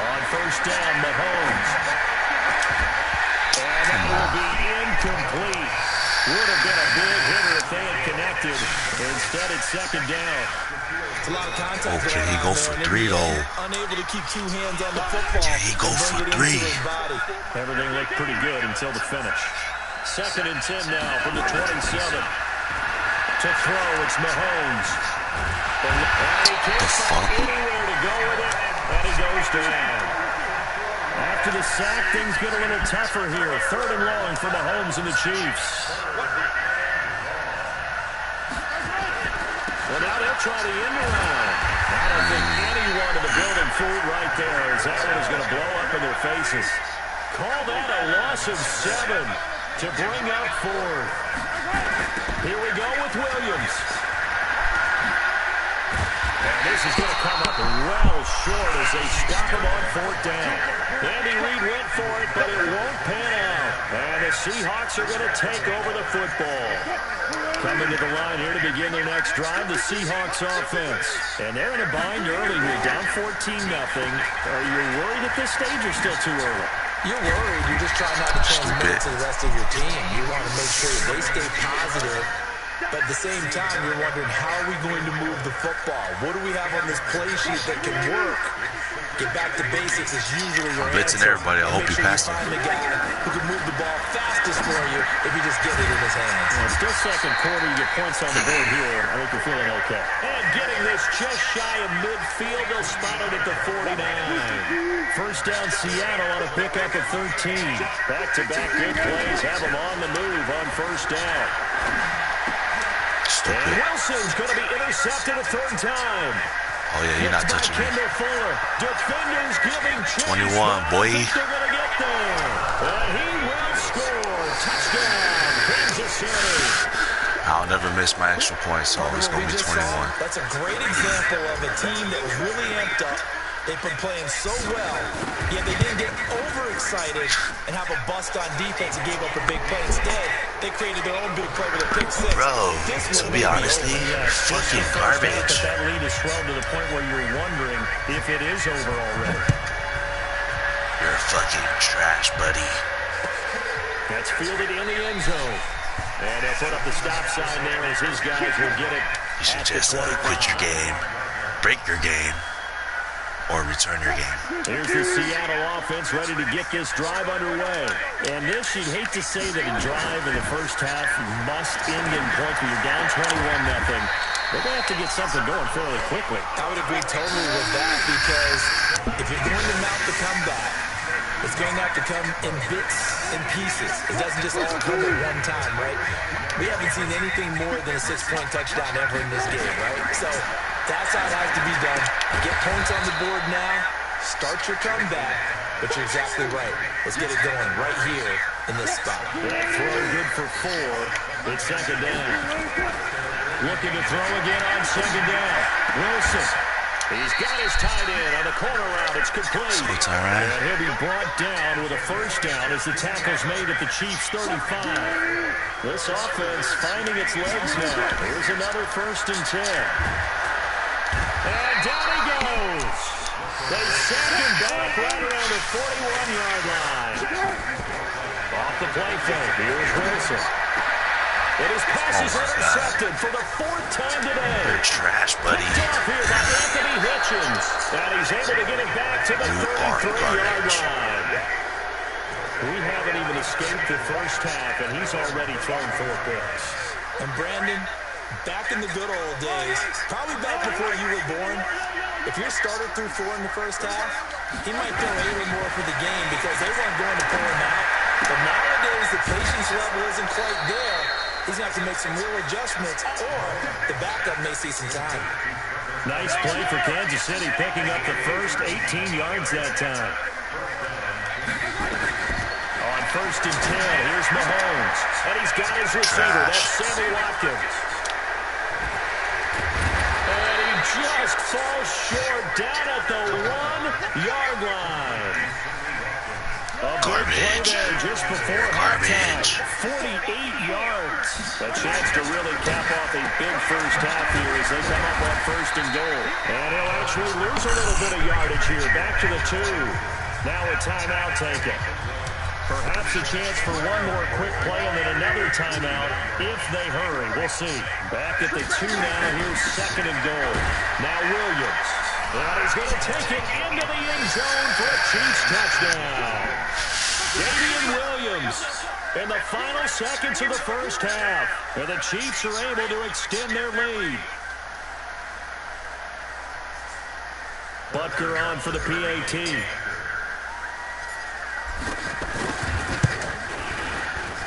On first down, Mahomes. And that will be incomplete. Would have been a big hitter if they had connected. Instead, it's 2nd down. It's a lot of contact. Okay, he go for 3 though. Unable to keep 2 hands on the football. Yeah, he go for 3. Everything looked pretty good until the finish. 2nd and 10 now from the 27. To throw, it's Mahomes. And he can't find anywhere to go with it, and he goes down. After the sack, things get a little tougher here. 3rd and long for Mahomes and the Chiefs. Well, now they'll try the end around. I don't think anyone in the building fooled right there, as that one is going to blow up in their faces. Call that a loss of 7 to bring up 4th. Here we go with Williams. And this is going to come up well short as they stop him on 4th down. Andy Reid went for it, but it won't pan out. And the Seahawks are going to take over the football. Coming to the line here to begin their next drive, the Seahawks offense. And they're in a bind early here, down 14-0. Are you worried at this stage or still too early? You're worried. You're just trying not to transmit it to the rest of your team. You want to make sure that they stay positive. But at the same time, you're wondering, how are we going to move the football? What do we have on this play sheet that can work? Get back to basics is usually your blitzing answer. everybody. I hope you pass him. Find the guy who can move the ball fastest for you if you just get it in his hands. Well, still second quarter. You get points on the board here. I think you're feeling okay. And getting this just shy of midfield. They'll spot it at the 49. First down, Seattle on a pickup of 13. Back-to-back good plays. Have them on the move on first down. Stupid. And Wilson's going to be intercepted a third time. Oh, yeah, you're not touching me. Defenders giving 21, boy. They're going to get there. And he will score. Touchdown, Kansas City. I'll never miss my extra point, so it's going to be 21. That's a great example of a team that was really amped up. They've been playing so well, yet they didn't get overexcited and have a bust on defense and gave up a big play. Instead, they created their own big play with a pick six. Bro, to be honest, you're fucking garbage. That lead is swelled to the point where you're wondering if it is over already. You're fucking trash, buddy. That's fielded in the end zone. And he'll put up the stop sign there as his guys will get it. You should just quit your game, break your game, or return your game. Here's the Seattle offense ready to get this drive underway. And this, you'd hate to say that a drive in the first half must end in points when you're down 21-0. They're going to have to get something going fairly quickly. I would agree totally with that, because if you're going to mount the comeback, it's going to have to come in bits and pieces. It doesn't just all come at one time, right? We haven't seen anything more than a 6-point touchdown ever in this game, right? So that's how it has to be done. Get points on the board now, start your comeback, but you're exactly right. Let's get it going right here in this spot. That throw good for 4. It's second down. Looking to throw again on second down. Wilson. He's got his tight end on the corner route. It's complete. And he'll be brought down with a first down as the tackle's made at the Chiefs' 35. This offense finding its legs now. Here's another 1st and 10. And down he goes. They send him back right around the 41-yard line. Off the play fake. Here's Wilson. And his pass is intercepted for the 4th time today. You're trash, buddy. Picked off here by Anthony Hitchens. And he's able to get it back to the 33-yard line. We haven't even escaped the first half, and he's already thrown 4 picks. And Brandon, back in the good old days, probably back before you were born, if your starter threw 4 in the first half, he might throw 8 or more for the game because they weren't going to pull him out. But nowadays, the patience level isn't quite there. He's going to have to make some real adjustments, or the backup may see some time. Nice play for Kansas City, picking up the first 18 yards that time. On 1st and 10, here's Mahomes. And he's got his receiver. That's Sammy Watkins. And he just falls short down at the 1-yard line. Garbage. Just before Garbage. 48 yards. A chance to really cap off a big first half here as they come up on 1st and goal. And he'll actually lose a little bit of yardage here. Back to the 2. Now a timeout taken. Perhaps a chance for one more quick play and then another timeout if they hurry. We'll see. Back at the 2 now. Here's 2nd and goal. Now Williams. And he's going to take it into the end zone for a Chiefs touchdown. Damian Williams in the final seconds of the first half. And the Chiefs are able to extend their lead. Butker on for the PAT.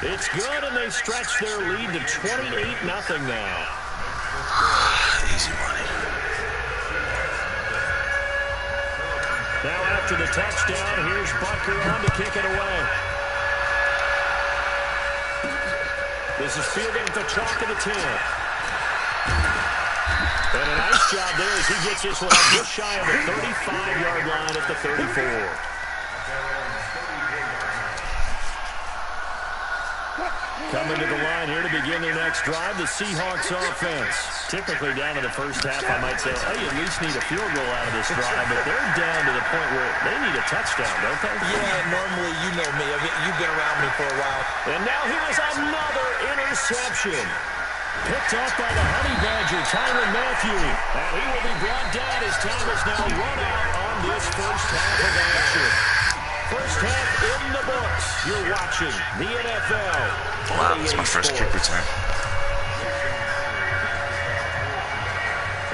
It's good, and they stretch their lead to 28-0 now. Easy money. Now after the touchdown, here's Butker on to kick it away. This is fielded at the chalk of the 10. And a nice job there as he gets this one up just shy of the 35-yard line at the 34. Coming to the line here to begin their next drive, the Seahawks offense. Typically down to the first half, I might say, hey, you at least need a field goal out of this drive, but they're down to the point where they need a touchdown, don't they? Yeah, normally, you know me. You've been around me for a while. And now here's another interception. Picked off by the Honey Badger, Tyrann Mathieu. And he will be brought down as time is now run out on this first half of action. First half in the books. You're watching the NFL. Wow, it's my first kick return.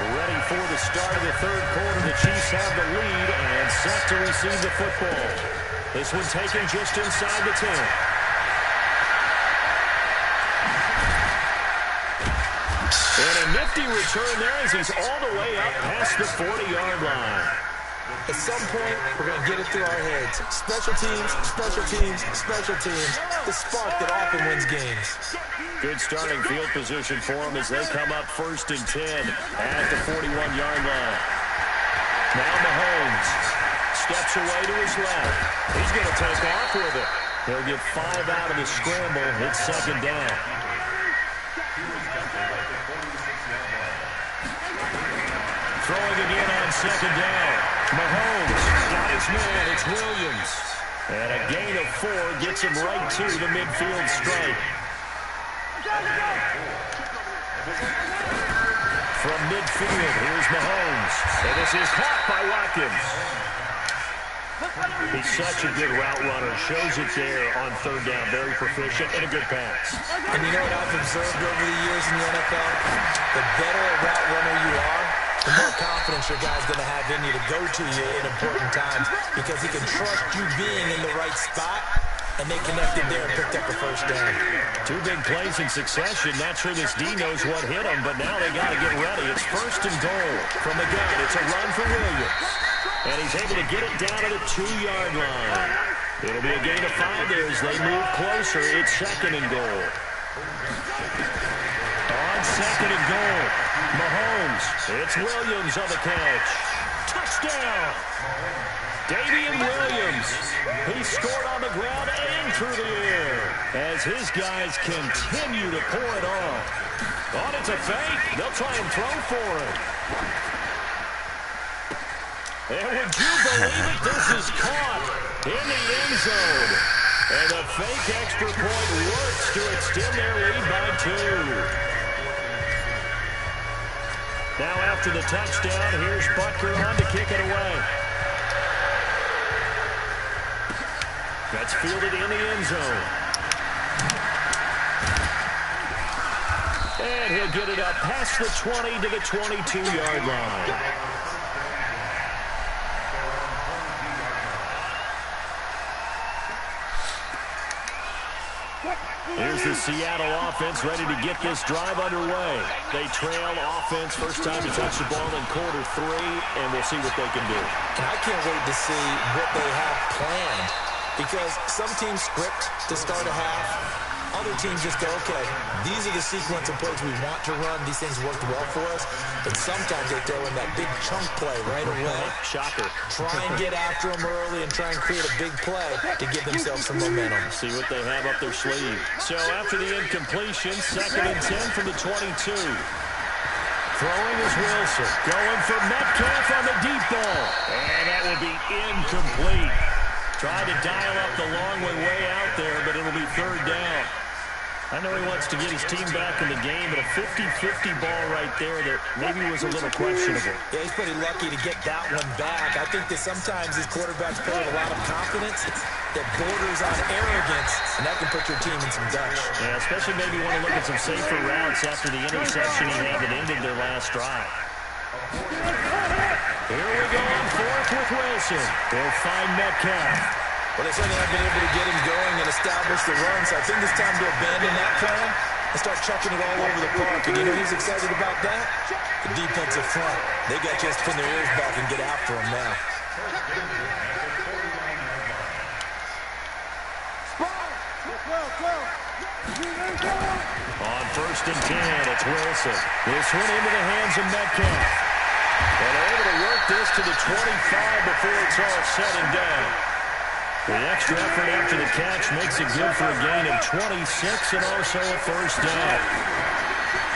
Ready for the start of the third quarter. The Chiefs have the lead and set to receive the football. This one taken just inside the 10. And a nifty return there as he's all the way up past the 40-yard line. At some point, we're going to get it through our heads. Special teams, special teams, special teams. The spark that often wins games. Good starting field position for them as they come up 1st and 10 at the 41-yard line. Now Mahomes steps away to his left. He's going to take off with it. He'll get 5 out of the scramble. It's 2nd down. Throwing again on 2nd down. Mahomes got his man. It's Williams. And a gain of 4 gets him right to the midfield stripe. From midfield, here's Mahomes. And this is caught by Watkins. He's such a good route runner. Shows it there on 3rd down. Very proficient and a good pass. And you know what I've observed over the years in the NFL? The better a route runner you are, the more confidence your guy's going to have in you to go to you in important times because he can trust you being in the right spot, and they connected there and picked up the 1st down. 2 big plays in succession. Not sure this D knows what hit him, but now they got to get ready. It's 1st and goal from the gun. It's a run for Williams. And he's able to get it down to the 2-yard line. It'll be a gain of 5 there as they move closer. It's 2nd and goal. On 2nd and goal, Mahomes. It's Williams on the catch. Touchdown! Damian Williams. He scored on the ground and through the air as his guys continue to pour it on. On it's a fake. They'll try and throw for it. And would you believe it? This is caught in the end zone. And the fake extra point works to extend their lead by 2. Now after the touchdown, here's Butker on to kick it away. That's fielded in the end zone. And he'll get it up past the 20 to the 22-yard line. Here's the Seattle offense ready to get this drive underway. They trail offense first time to touch the ball in quarter 3, and we'll see what they can do. And I can't wait to see what they have planned because some teams script to start a half. Other teams just go, okay, these are the sequence of plays we want to run. These things worked well for us. But sometimes they throw in that big chunk play right away. Shocker. Try and get after them early and try and create a big play to give themselves some momentum. See what they have up their sleeve. So after the incompletion, 2nd and 10 from the 22. Throwing is Wilson. Going for Metcalf on the deep ball. And that will be incomplete. Tried to dial up the long way out there, but it'll be 3rd down. I know he wants to get his team back in the game, but a 50-50 ball right there that maybe was a little questionable. Yeah, he's pretty lucky to get that one back. I think that sometimes these quarterbacks play with a lot of confidence that borders on arrogance, and that can put your team in some dutch. Yeah, especially maybe want to look at some safer routes after the interception he had that ended their last drive. Here we go on 4th with Wilson. They'll find Metcalf. Well, they certainly have been able to get him going and establish the run, so I think it's time to abandon that plan and start chucking it all over the park. And you know who's excited about that? The defensive front. They got to just pin their ears back and get after him now. On 1st and 10, it's Wilson. This one into the hands of Metcalf. And able to work this to the 25 before it's all said and done. The extra effort after the catch makes it good for a gain of 26 and also a first down.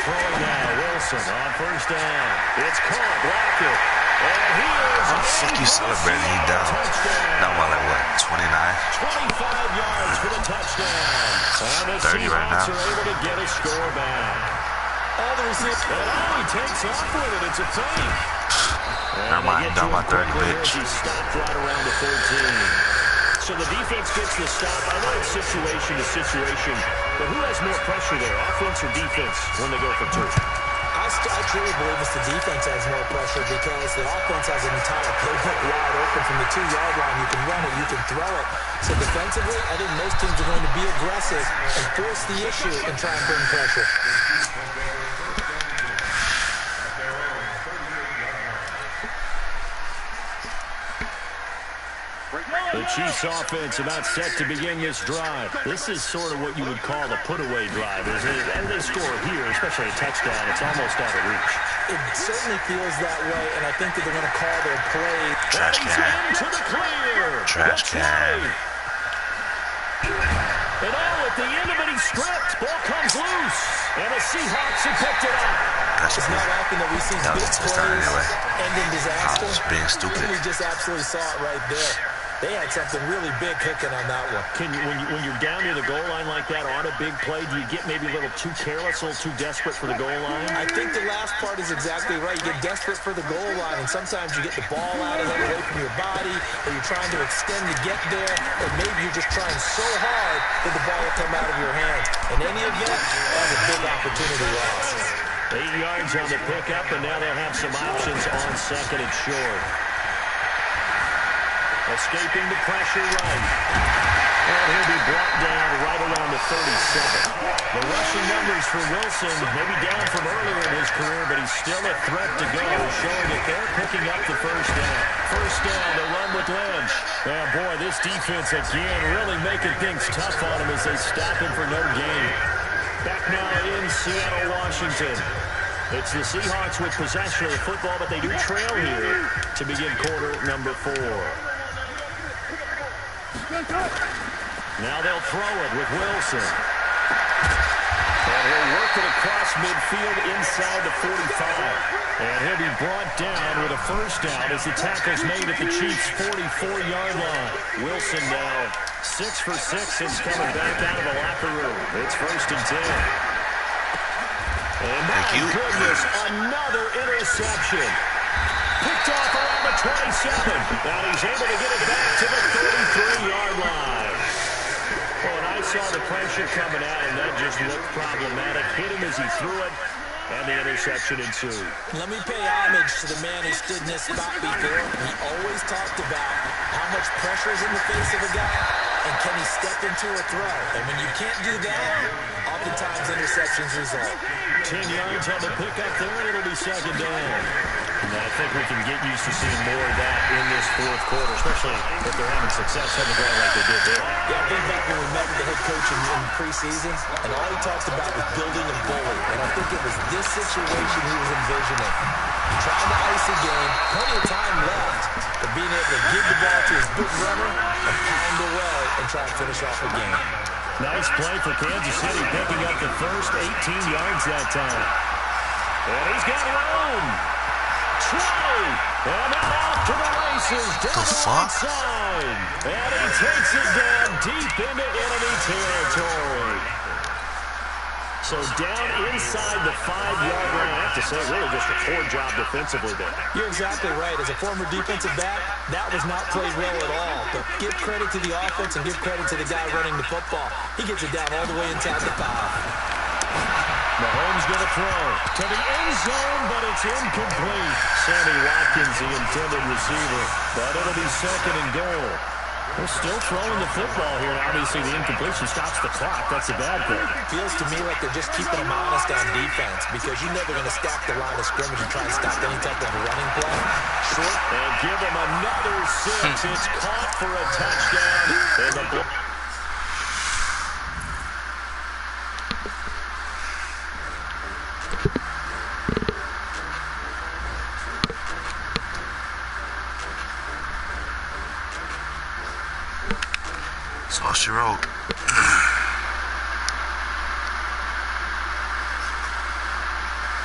Throwing now, Wilson on first down. It's caught, Lockett. And he is How the fuck you celebrating? He down. Now I'm like, what, 29? 25 yards for the touchdown. And the 30 right now. Seahawks are able to get a score back. All the receivers. And he takes off with it. It's a fake. Never mind, down by 30, bitch. He stopped right around the 13. So the defense gets the stop. I know it's situation to situation, but who has more pressure there, offense or defense, when they go for two? I truly believe it's the defense has more pressure because the offense has an entire playbook wide open from the 2-yard line. You can run it, you can throw it. So defensively, I think most teams are going to be aggressive and force the issue and try and bring pressure. The Chiefs offense about set to begin this drive. This is sort of what you would call a put-away drive, isn't it? And they score here, especially a touchdown. It's almost out of reach. It certainly feels that way, and I think that they're going to call their play. Trash can. Into the clear. Trash can. And at the end of it, he stripped. Ball comes loose. And the Seahawks have picked it up. That's It's cool. not often that we see That was big a touchdown plays anyway. end in disaster. I was being stupid. We just absolutely saw it right there. They had something really big cooking on that one. When you're down near the goal line like that on a big play, do you get maybe a little too careless, a little too desperate for the goal line? I think the last part is exactly right. You get desperate for the goal line, and sometimes you get the ball out of it away from your body, or you're trying to extend to get there, or maybe you're just trying so hard that the ball will come out of your hands. In any event, that's a big opportunity loss. 8 yards on the pickup, and now they'll have some options on second and short. Escaping the pressure right. And he'll be brought down right around the 37. The rushing numbers for Wilson, maybe down from earlier in his career, but he's still a threat to go, showing that they're picking up the first down. First down, they run with Lynch. Oh, boy, this defense again really making things tough on him as they stop him for no gain. Back now in Seattle, Washington. It's the Seahawks with possession of the football, but they do trail here to begin quarter number 4. Now they'll throw it with Wilson. And he'll work it across midfield inside the 45. And he'll be brought down with a first down as the tackle's made at the Chiefs' 44-yard line. Wilson now 6 for 6 since coming back out of the locker room. It's first and 10. And my goodness, another interception. Picked off around the 27. And he's able to get it back to the 33-yard line. Well, and I saw the pressure coming out, and that just looked problematic. Hit him as he threw it, and the interception ensued. Let me pay homage to the man who stood in this spot before. He always talked about how much pressure is in the face of a guy, and can he step into a throw? And when you can't do that, oftentimes interceptions result. 10 yards on the pickup there, and it'll be second down. And I think we can get used to seeing more of that in this fourth quarter, especially if they're having success on the ground like they did there. Yeah, I think back when we met with the head coach in preseason, and all he talked about was building and bullying. And I think it was this situation he was envisioning. Trying to ice a game, plenty of time left, but being able to give the ball to his big runner and pound away and try and finish off the game. Nice play for Kansas City, picking up the first 18 yards that time. And he's got room. Trey, and now off to the races, down the right side. And he takes it down deep into enemy territory. So down inside the 5-yard line. I have to say, really just a poor job defensively there. You're exactly right. As a former defensive back, that was not played well at all. But give credit to the offense and give credit to the guy running the football. He gets it down all the way inside the 5. Mahomes going to throw to the end zone, but it's incomplete. Sammy Watkins, the intended receiver, but it'll be second and goal. They're still throwing the football here, and obviously the incompletion stops the clock. That's a bad thing. Feels to me like they're just keeping them honest on defense because you know they're going to stack the line of scrimmage and try and stop any type of running play. Short. And give them another 6. It's caught for a touchdown. And the That's all she wrote.